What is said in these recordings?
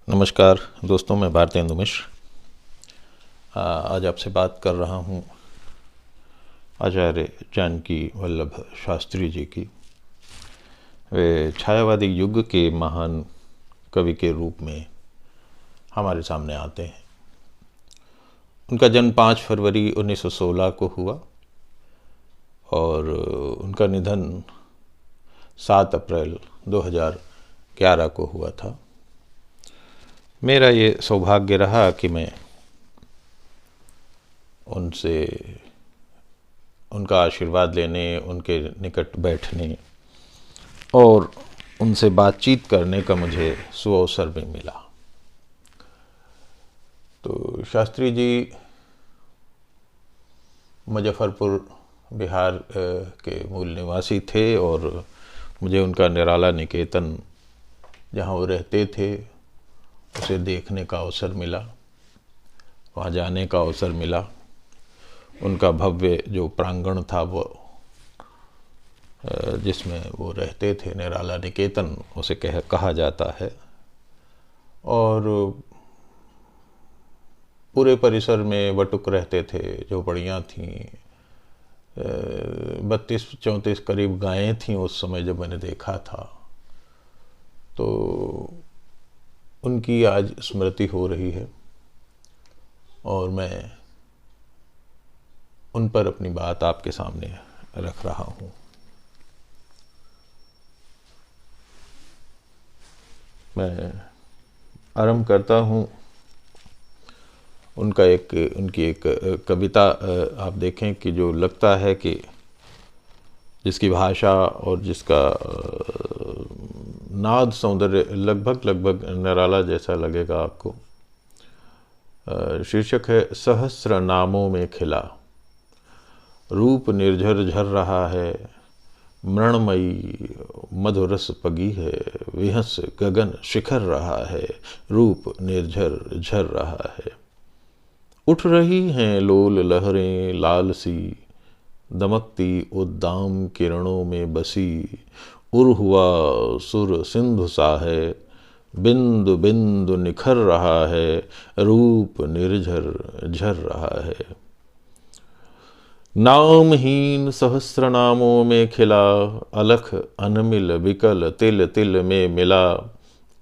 नमस्कार दोस्तों, मैं भारतेंदु मिश्र आज आपसे बात कर रहा हूँ आचार्य जानकी वल्लभ शास्त्री जी की। वे छायावादी युग के महान कवि के रूप में हमारे सामने आते हैं। उनका जन्म 5 फरवरी 1916 को हुआ और उनका निधन 7 अप्रैल 2011 को हुआ था। मेरा ये सौभाग्य रहा कि मैं उनसे उनका आशीर्वाद लेने, उनके निकट बैठने और उनसे बातचीत करने का मुझे सुअवसर भी मिला। तो शास्त्री जी मुजफ्फरपुर बिहार के मूल निवासी थे और मुझे उनका निराला निकेतन जहाँ वो रहते थे उसे देखने का अवसर मिला, वहाँ जाने का अवसर मिला। उनका भव्य जो प्रांगण था वो जिसमें वो रहते थे, निराला निकेतन उसे कहा जाता है, और पूरे परिसर में बटुक रहते थे, झोपड़ियाँ थीं, 32-34 करीब गायें थीं उस समय जब मैंने देखा था। तो उनकी आज स्मृति हो रही है और मैं उन पर अपनी बात आपके सामने रख रहा हूँ। मैं आरंभ करता हूँ। उनकी एक कविता आप देखें कि जो लगता है कि जिसकी भाषा और जिसका नाद सौंदर्य लगभग निराला जैसा लगेगा आपको। शीर्षक है सहस्र नामों में खिला, रूप निर्झर झर रहा है, मृणमयी मधुरस पगी है, विहस गगन शिखर रहा है, रूप निर्झर झर रहा है। उठ रही हैं लोल लहरें लाल सी, दमकती उद्दाम किरणों में बसी, उर हुआ सुर सिंधु सा है, बिंदु बिंदु निखर रहा है, रूप निर्झर झर रहा है। नामहीन सहस्र नामों में खिला, अलख अनमिल विकल तिल तिल में मिला,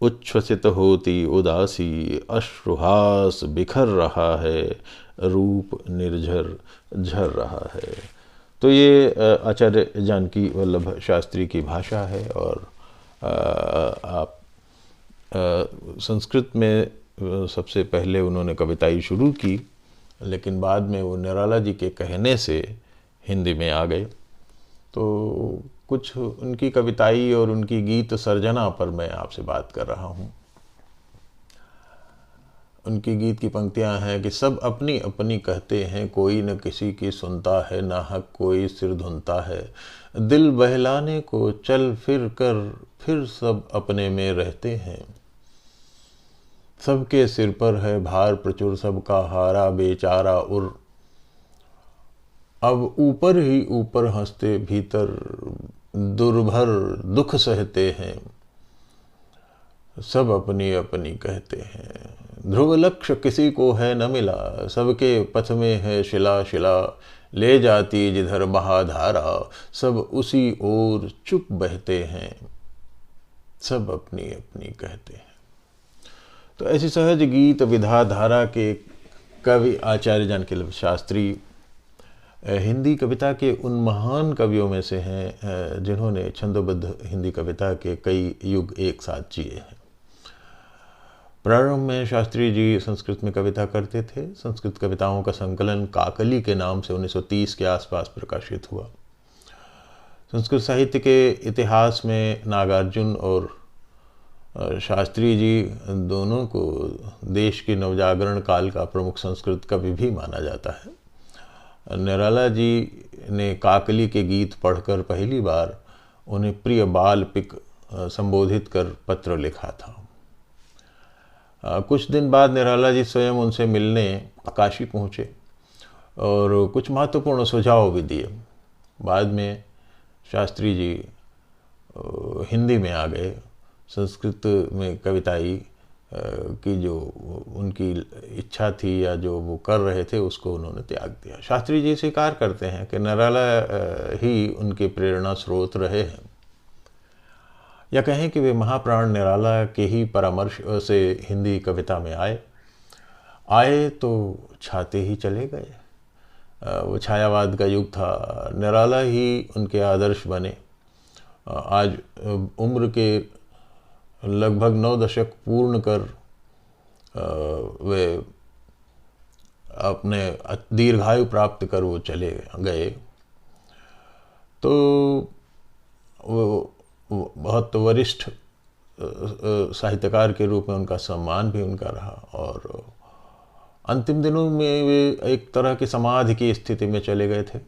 उच्छ्वसित होती उदासी अश्रुहास बिखर रहा है, रूप निर्झर झर रहा है। तो ये आचार्य जानकी वल्लभ शास्त्री की भाषा है और आप संस्कृत में सबसे पहले उन्होंने कविताई शुरू की, लेकिन बाद में वो निराला जी के कहने से हिंदी में आ गए। तो कुछ उनकी कविताई और उनकी गीत सर्जना पर मैं आपसे बात कर रहा हूँ। उनकी गीत की पंक्तियां हैं कि सब अपनी अपनी कहते हैं, कोई न किसी की सुनता है, ना हक कोई सिर धुनता है, दिल बहलाने को चल फिर कर फिर सब अपने में रहते हैं, सबके सिर पर है भार प्रचुर, सबका हारा बेचारा उर, अब ऊपर ही ऊपर हंसते भीतर दुर्भर दुख सहते हैं, सब अपनी अपनी कहते हैं, ध्रुव लक्ष्य किसी को है न मिला, सबके पथ में है शिला शिला, ले जाती जिधर महाधारा, सब उसी ओर चुप बहते हैं, सब अपनी अपनी कहते हैं। तो ऐसी सहज गीत विधाधारा के कवि आचार्य जानकी वल्लभ शास्त्री हिंदी कविता के उन महान कवियों में से हैं जिन्होंने छंदोबद्ध हिंदी कविता के कई युग एक साथ जिए हैं। प्रारंभ में शास्त्री जी संस्कृत में कविता करते थे। संस्कृत कविताओं का संकलन काकली के नाम से 1930 के आसपास प्रकाशित हुआ। संस्कृत साहित्य के इतिहास में नागार्जुन और शास्त्री जी दोनों को देश के नवजागरण काल का प्रमुख संस्कृत कवि भी माना जाता है। निराला जी ने काकली के गीत पढ़कर पहली बार उन्हें प्रिय बाल पिक संबोधित कर पत्र लिखा था। कुछ दिन बाद निराला जी स्वयं उनसे मिलने काशी पहुँचे और कुछ महत्वपूर्ण सुझाव भी दिए। बाद में शास्त्री जी हिंदी में आ गए, संस्कृत में कविताई की जो उनकी इच्छा थी या जो वो कर रहे थे उसको उन्होंने त्याग दिया। शास्त्री जी स्वीकार करते हैं कि निराला ही उनके प्रेरणा स्रोत रहे हैं, या कहें कि वे महाप्राण निराला के ही परामर्श से हिंदी कविता में आए तो छाते ही चले गए। वो छायावाद का युग था, निराला ही उनके आदर्श बने। आज उम्र के लगभग 9 दशक पूर्ण कर वे अपने दीर्घायु प्राप्त कर वो चले गए, तो वो बहुत वरिष्ठ साहित्यकार के रूप में उनका सम्मान भी उनका रहा। और अंतिम दिनों में वे एक तरह की समाधि की स्थिति में चले गए थे।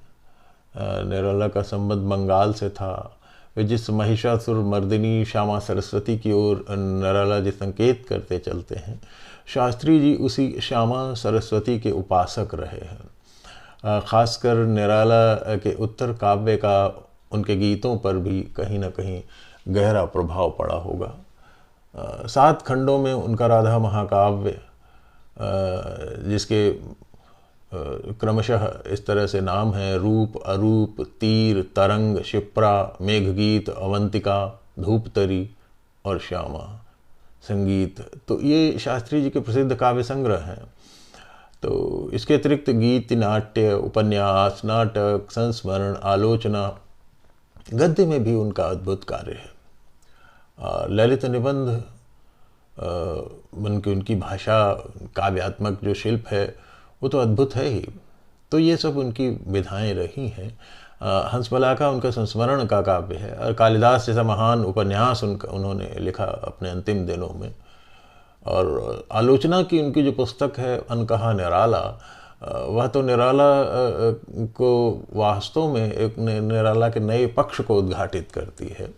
निराला का संबंध बंगाल से था। वे जिस महिषासुर मर्दिनी श्यामा सरस्वती की ओर निराला जी संकेत करते चलते हैं, शास्त्री जी उसी श्यामा सरस्वती के उपासक रहे हैं। खासकर निराला के उत्तर काव्य का उनके गीतों पर भी कहीं न कहीं गहरा प्रभाव पड़ा होगा। 7 खंडों में उनका राधा महाकाव्य, जिसके क्रमशः इस तरह से नाम है: रूप, अरूप, तीर, तरंग, शिप्रा, मेघगीत, अवंतिका, धूपतरी और श्यामा संगीत। तो ये शास्त्री जी के प्रसिद्ध काव्य संग्रह हैं। तो इसके अतिरिक्त गीत, नाट्य, उपन्यास, नाटक, संस्मरण, आलोचना, गद्य में भी उनका अद्भुत कार्य है। ललित निबंध, उनकी भाषा, काव्यात्मक जो शिल्प है वो तो अद्भुत है ही। तो ये सब उनकी विधाएं रही हैं। हंसबलाका उनका संस्मरण का काव्य है, और कालिदास जैसा महान उपन्यास उन्होंने लिखा अपने अंतिम दिनों में। और आलोचना की उनकी जो पुस्तक है अनकहा निराला, वह तो निराला को वास्तव में एक निराला के नए पक्ष को उद्घाटित करती है।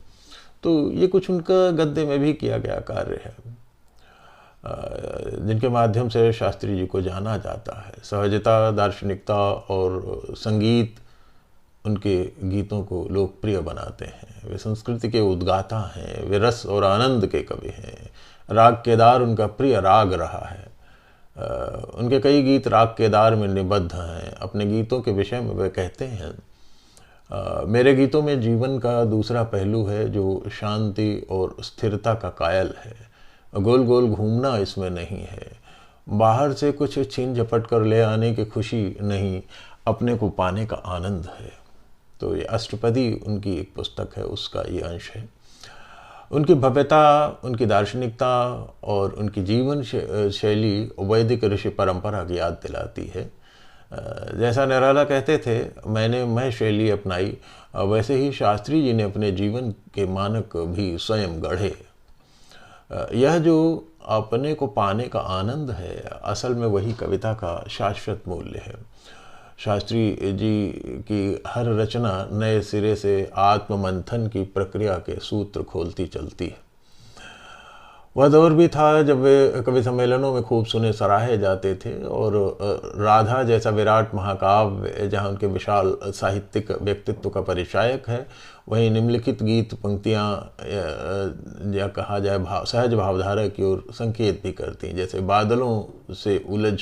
तो ये कुछ उनका गद्य में भी किया गया कार्य है, जिनके माध्यम से शास्त्री जी को जाना जाता है। सहजता, दार्शनिकता और संगीत उनके गीतों को लोकप्रिय बनाते हैं। वे संस्कृति के उद्गाता हैं, वे रस और आनंद के कवि हैं। राग केदार उनका प्रिय राग रहा है। उनके कई गीत राग केदार में निबद्ध हैं। अपने गीतों के विषय में वे कहते हैं, मेरे गीतों में जीवन का दूसरा पहलू है जो शांति और स्थिरता का कायल है। गोल गोल घूमना इसमें नहीं है, बाहर से कुछ छीन झपट कर ले आने की खुशी नहीं, अपने को पाने का आनंद है। तो ये अष्टपदी उनकी एक पुस्तक है, उसका ये अंश है। उनकी भव्यता, उनकी दार्शनिकता और उनकी जीवन शैली वैदिक ऋषि परंपरा की याद दिलाती है। जैसा निराला कहते थे, मैं शैली अपनाई, वैसे ही शास्त्री जी ने अपने जीवन के मानक भी स्वयं गढ़े। यह जो अपने को पाने का आनंद है, असल में वही कविता का शाश्वत मूल्य है। शास्त्री जी की हर रचना नए सिरे से आत्ममंथन की प्रक्रिया के सूत्र खोलती चलती है। वह दौर भी था जब वे कवि सम्मेलनों में खूब सुने सराहे जाते थे, और राधा जैसा विराट महाकाव्य जहाँ उनके विशाल साहित्यिक व्यक्तित्व का परिचायक है, वहीं निम्नलिखित गीत पंक्तियाँ या कहा जाए सहज भावधारा की ओर संकेत भी करती हैं। जैसे बादलों से उलझ,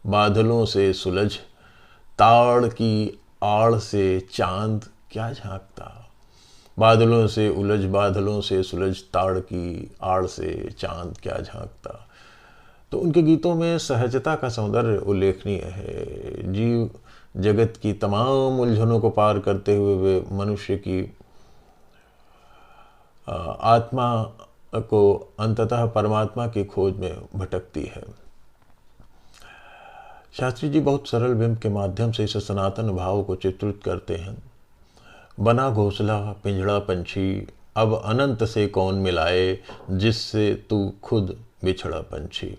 बादलों से सुलझ, ताड़ की आड़ से चांद क्या झांकता। बादलों से उलझ, बादलों से सुलझ, ताड़ की आड़ से चांद क्या झांकता। तो उनके गीतों में सहजता का सौंदर्य उल्लेखनीय है। जीव जगत की तमाम उलझनों को पार करते हुए वे मनुष्य की आत्मा को अंततः परमात्मा की खोज में भटकती है। शास्त्री जी बहुत सरल बिंब के माध्यम से इस सनातन भाव को चित्रित करते हैं। बना घोंसला पिंजड़ा पंछी, अब अनंत से कौन मिलाए, जिससे तू खुद बिछड़ा पंछी।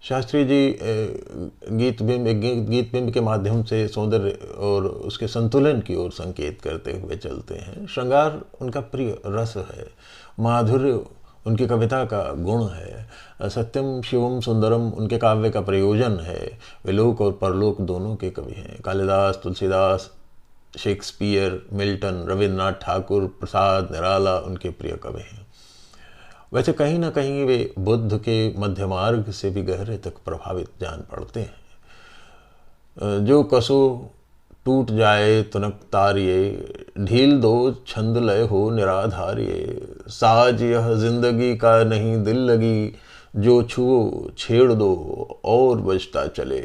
शास्त्री जी गीत बिंब के माध्यम से सौंदर्य और उसके संतुलन की ओर संकेत करते हुए चलते हैं। श्रृंगार उनका प्रिय रस है, माधुर्य उनकी कविता का गुण है, सत्यम शिवम सुंदरम उनके काव्य का प्रयोजन है। वे लोक और परलोक दोनों के कवि हैं। कालिदास, तुलसीदास, शेक्सपियर, मिल्टन, रविन्द्रनाथ ठाकुर, प्रसाद, निराला उनके प्रिय कवि हैं। वैसे कहीं ना कहीं वे बुद्ध के मध्य मार्ग से भी गहरे तक प्रभावित जान पड़ते हैं। जो कसो टूट जाए तुनक तारिये, ढील दो छंद लय हो निराधार ये, साज यह जिंदगी का नहीं दिल लगी, जो छुओ छेड़ दो और बजता चले,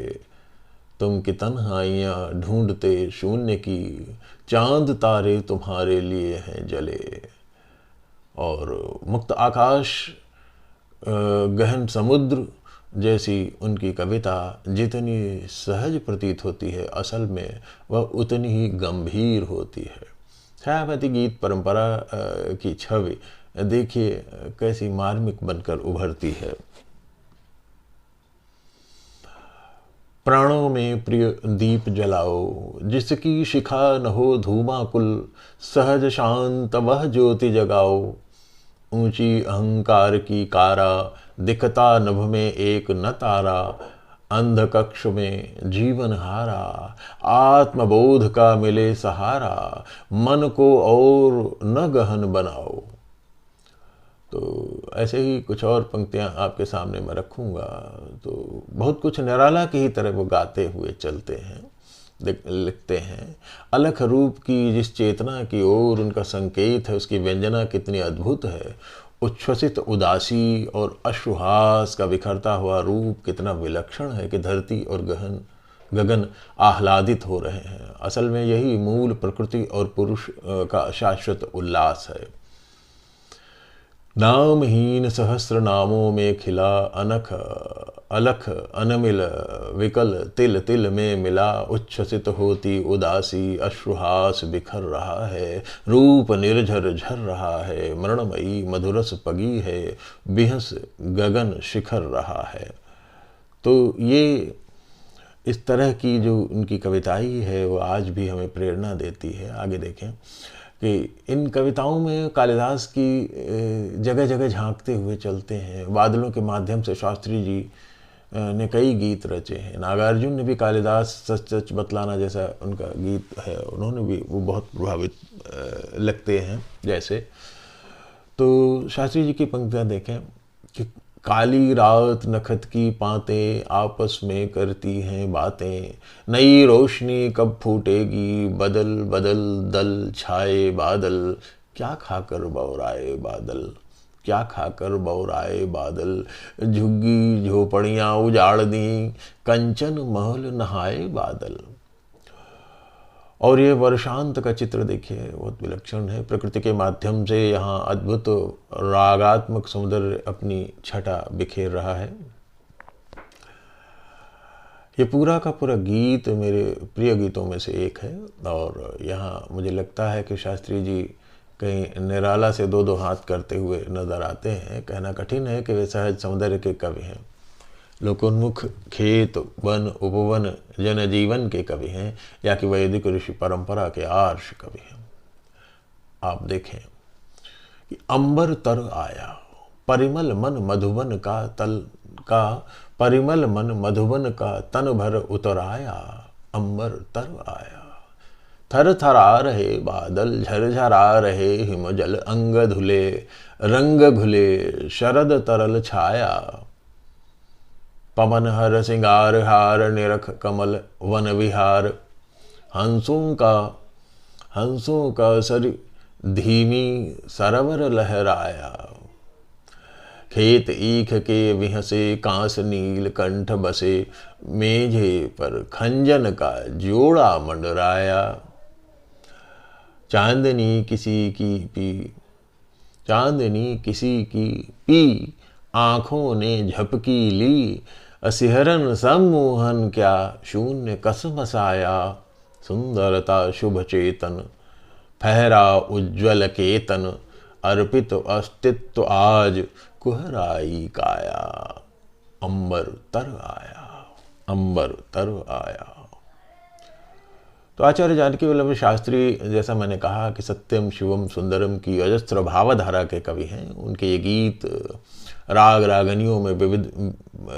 तुम की तन्हाइयाँ ढूंढते शून्य की, चांद तारे तुम्हारे लिए हैं जले। और मुक्त आकाश गहन समुद्र जैसी उनकी कविता जितनी सहज प्रतीत होती है, असल में वह उतनी ही गंभीर होती है। छायावती गीत परंपरा की छवि देखिए कैसी मार्मिक बनकर उभरती है। प्राणों में प्रिय दीप जलाओ, जिसकी शिखा न हो धूमाकुल, सहज शांत वह ज्योति जगाओ, ऊंची अहंकार की कारा, दिखता नभ में एक न तारा, अंध कक्ष में जीवन हारा, आत्मबोध का मिले सहारा, मन को और न गहन बनाओ। तो ऐसे ही कुछ और पंक्तियां आपके सामने मैं रखूंगा। तो बहुत कुछ निराला की ही तरह वो गाते हुए चलते हैं, लिखते हैं। अलख रूप की जिस चेतना की ओर उनका संकेत है, उसकी व्यंजना कितनी अद्भुत है। उच्छ्वसित उदासी और अश्रुहास का बिखरता हुआ रूप कितना विलक्षण है कि धरती और गगन आह्लादित हो रहे हैं। असल में यही मूल प्रकृति और पुरुष का शाश्वत उल्लास है। नामहीन सहस्र नामों में खिला अनख अलख अनमिल विकल, तिल तिल में मिला, उच्छ्वसित होती उदासी, अश्रुहास बिखर रहा है, रूप निर्झर झर रहा है, मरणमयी मधुरस पगी है, बिहस गगन शिखर रहा है। तो ये इस तरह की जो उनकी कविताई है वो आज भी हमें प्रेरणा देती है। आगे देखें कि इन कविताओं में कालिदास की जगह जगह झांकते हुए चलते हैं। बादलों के माध्यम से शास्त्री जी ने कई गीत रचे हैं। नागार्जुन ने भी कालिदास सच सच बतलाना जैसा उनका गीत है, उन्होंने भी वो बहुत प्रभावित लगते हैं जैसे। तो शास्त्री जी की पंक्तियाँ देखें कि काली रात नखत की पातें आपस में करती हैं बातें, नई रोशनी कब फूटेगी, बदल बदल दल छाए बादल, क्या खाकर बौराए बादल, क्या खाकर बौराए बादल, झुग्गी झोपड़ियाँ उजाड़ दी, कंचन महल नहाए बादल। और ये वर्षांत का चित्र देखिए बहुत विलक्षण है। प्रकृति के माध्यम से यहाँ अद्भुत रागात्मक सौंदर्य अपनी छटा बिखेर रहा है। ये पूरा का पूरा गीत मेरे प्रिय गीतों में से एक है। और यहाँ मुझे लगता है कि शास्त्री जी कहीं निराला से दो दो हाथ करते हुए नजर आते हैं। कहना कठिन है कि वे सहज सौंदर्य के कवि हैं, लोकोन्मुख खेत वन उपवन जनजीवन के कवि हैं, या कि वैदिक ऋषि परंपरा के आर्ष कवि हैं। आप देखें कि अंबर तर आया, परिमल मन मधुबन का तल का, परिमल मन मधुबन का तन भर उतर आया, अंबर तर आया। थर थरा रहे बादल, झरझरा रहे हिमजल, अंग धुले रंग घुले, शरद तरल छाया, पवन हर सिंगार हार, निरख कमल वन विहार, हंसों का सर धीमी सरवर लहराया, खेत ईख के विहसे कांस नील कंठ बसे, मेझे पर खंजन का जोड़ा मंडराया, चांदनी किसी की पी, आँखों ने झपकी ली, असिहरन सम्मोहन क्या, शून्य कस मसाया, सुंदरता शुभ चेतन, फहरा उज्ज्वल केतन, अर्पित अस्तित्व आज कुहराई काया, अंबर तर आया, अंबर तर आया। तो आचार्य जानकी वल्लभ शास्त्री, जैसा मैंने कहा कि सत्यम शिवम सुंदरम की अजस्त्र भावधारा के कवि हैं। उनके ये गीत राग रागनियों में विविध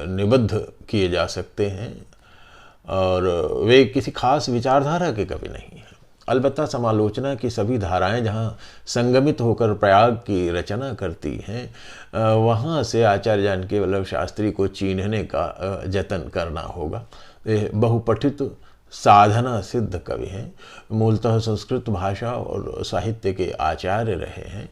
निबद्ध किए जा सकते हैं और वे किसी खास विचारधारा के कवि नहीं हैं। अलबत्ता समालोचना की सभी धाराएं जहाँ संगमित होकर प्रयाग की रचना करती हैं, वहाँ से आचार्य जानकी वल्लभ शास्त्री को चिन्हने का जतन करना होगा। बहुपठित साधना सिद्ध कवि हैं, मूलतः संस्कृत भाषा और साहित्य के आचार्य रहे हैं।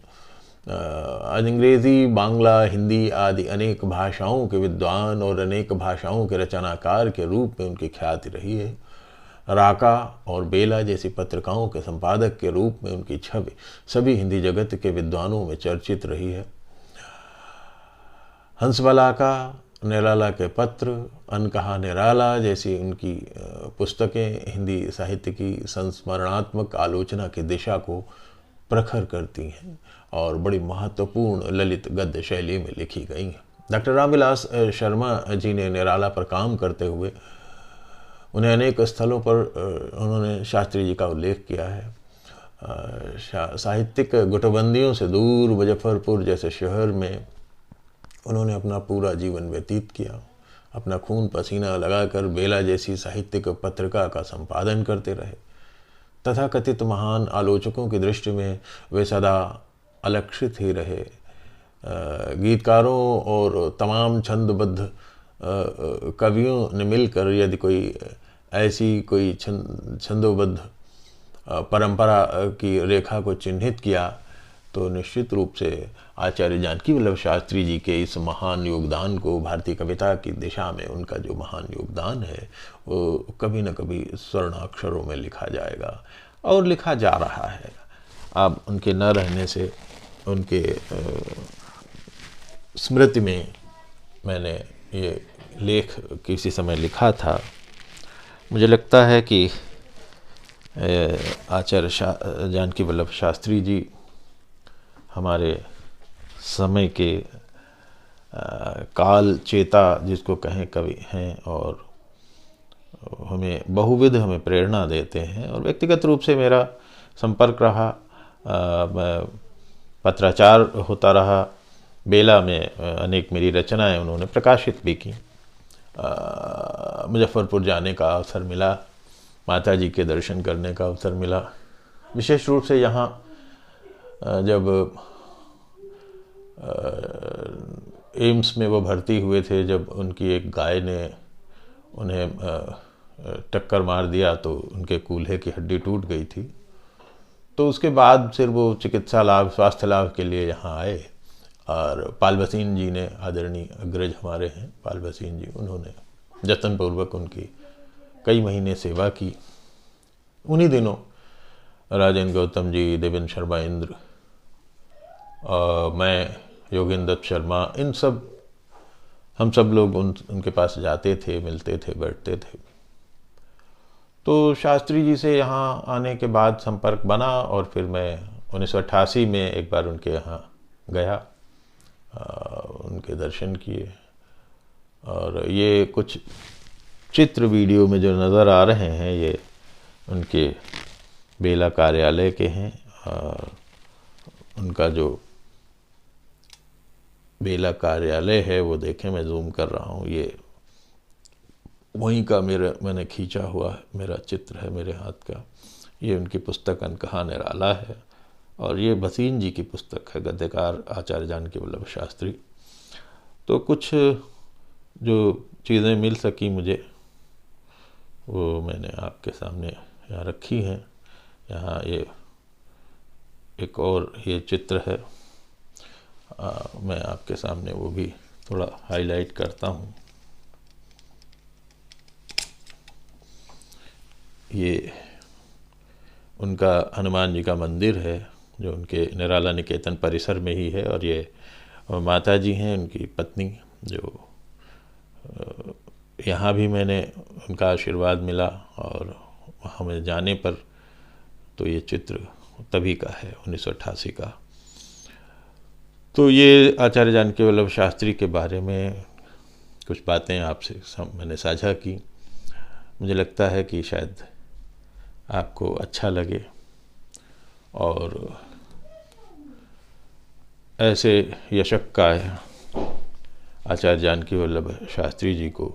अंग्रेज़ी, बांग्ला, हिंदी आदि अनेक भाषाओं के विद्वान और अनेक भाषाओं के रचनाकार के रूप में उनकी ख्याति रही है। राका और बेला जैसी पत्रिकाओं के संपादक के रूप में उनकी छवि सभी हिंदी जगत के विद्वानों में चर्चित रही है। हंसबला का, निराला के पत्र, अनकहा निराला जैसी उनकी पुस्तकें हिंदी साहित्य की संस्मरणात्मक आलोचना की दिशा को प्रखर करती हैं और बड़ी महत्वपूर्ण ललित गद्य शैली में लिखी गई हैं। डॉक्टर रामविलास शर्मा जी ने निराला पर काम करते हुए उन्हें अनेक स्थलों पर उन्होंने शास्त्री जी का उल्लेख किया है। साहित्यिक गुटबंदियों से दूर मुजफ्फरपुर जैसे शहर में उन्होंने अपना पूरा जीवन व्यतीत किया। अपना खून पसीना लगाकर बेला जैसी साहित्यिक पत्रिका का संपादन करते रहे। तथाकथित महान आलोचकों की दृष्टि में वे सदा अलक्षित ही रहे। गीतकारों और तमाम छंदबद्ध कवियों ने मिलकर यदि कोई ऐसी कोई छंदोबद्ध परंपरा की रेखा को चिन्हित किया तो निश्चित रूप से आचार्य जानकी वल्लभ शास्त्री जी के इस महान योगदान को, भारतीय कविता की दिशा में उनका जो महान योगदान है वो कभी न कभी स्वर्णाक्षरों में लिखा जाएगा और लिखा जा रहा है। अब उनके न रहने से उनके स्मृति में मैंने ये लेख किसी समय लिखा था। मुझे लगता है कि आचार्य जानकी वल्लभ शास्त्री जी हमारे समय के काल चेता जिसको कहें कवि हैं और हमें बहुविध हमें प्रेरणा देते हैं। और व्यक्तिगत रूप से मेरा संपर्क रहा, मैं पत्राचार होता रहा। बेला में अनेक मेरी रचनाएं उन्होंने प्रकाशित भी की। मुजफ्फरपुर जाने का अवसर मिला, माता जी के दर्शन करने का अवसर मिला। विशेष रूप से यहाँ जब एम्स में वो भर्ती हुए थे, जब उनकी एक गाय ने उन्हें टक्कर मार दिया तो उनके कूल्हे की हड्डी टूट गई थी। तो उसके बाद फिर वो चिकित्सा लाभ, स्वास्थ्य लाभ के लिए यहाँ आए और पाल भसीन जी ने, आदरणीय अग्रज हमारे हैं पाल भसीन जी, उन्होंने जतनपूर्वक उनकी कई महीने सेवा की। उन्हीं दिनों राजेंद्र गौतम जी, देवेंद्र शर्मा इंद्र, मैं, योगेंद्र दत्त शर्मा, इन सब हम सब लोग उनके पास जाते थे, मिलते थे, बैठते थे। तो शास्त्री जी से यहाँ आने के बाद संपर्क बना और फिर मैं 1988 में एक बार उनके यहाँ गया, उनके दर्शन किए। और ये कुछ चित्र वीडियो में जो नज़र आ रहे हैं ये उनके बेला कार्यालय के हैं। उनका जो बेला कार्यालय है वो देखें, मैं जूम कर रहा हूँ, ये वहीं का मैंने खींचा हुआ मेरा चित्र है मेरे हाथ का। ये उनकी पुस्तक अनकहा निराला है और ये भसीन जी की पुस्तक है, गद्यकार आचार्य जानकी वल्लभ शास्त्री। तो कुछ जो चीज़ें मिल सकी मुझे वो मैंने आपके सामने यहाँ रखी हैं। यहाँ ये एक और ये चित्र है, मैं आपके सामने वो भी थोड़ा हाईलाइट करता हूँ। ये उनका हनुमान जी का मंदिर है जो उनके निराला निकेतन परिसर में ही है। और ये माता जी हैं, उनकी पत्नी, जो यहाँ भी मैंने उनका आशीर्वाद मिला। और वहाँ में जाने पर तो ये चित्र तभी का है, 1988 का। तो ये आचार्य जानकी वल्लभ शास्त्री के बारे में कुछ बातें आपसे मैंने साझा की। मुझे लगता है कि शायद आपको अच्छा लगे और ऐसे यशक्काय आचार्य जानकी वल्लभ शास्त्री जी को,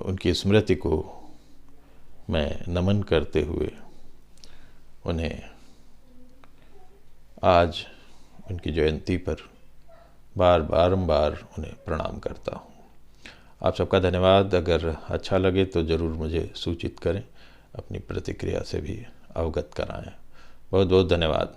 उनकी स्मृति को मैं नमन करते हुए उन्हें आज उनकी जयंती पर बारंबार उन्हें प्रणाम करता हूँ। आप सबका धन्यवाद। अगर अच्छा लगे तो ज़रूर मुझे सूचित करें, अपनी प्रतिक्रिया से भी अवगत कराएं। बहुत बहुत धन्यवाद।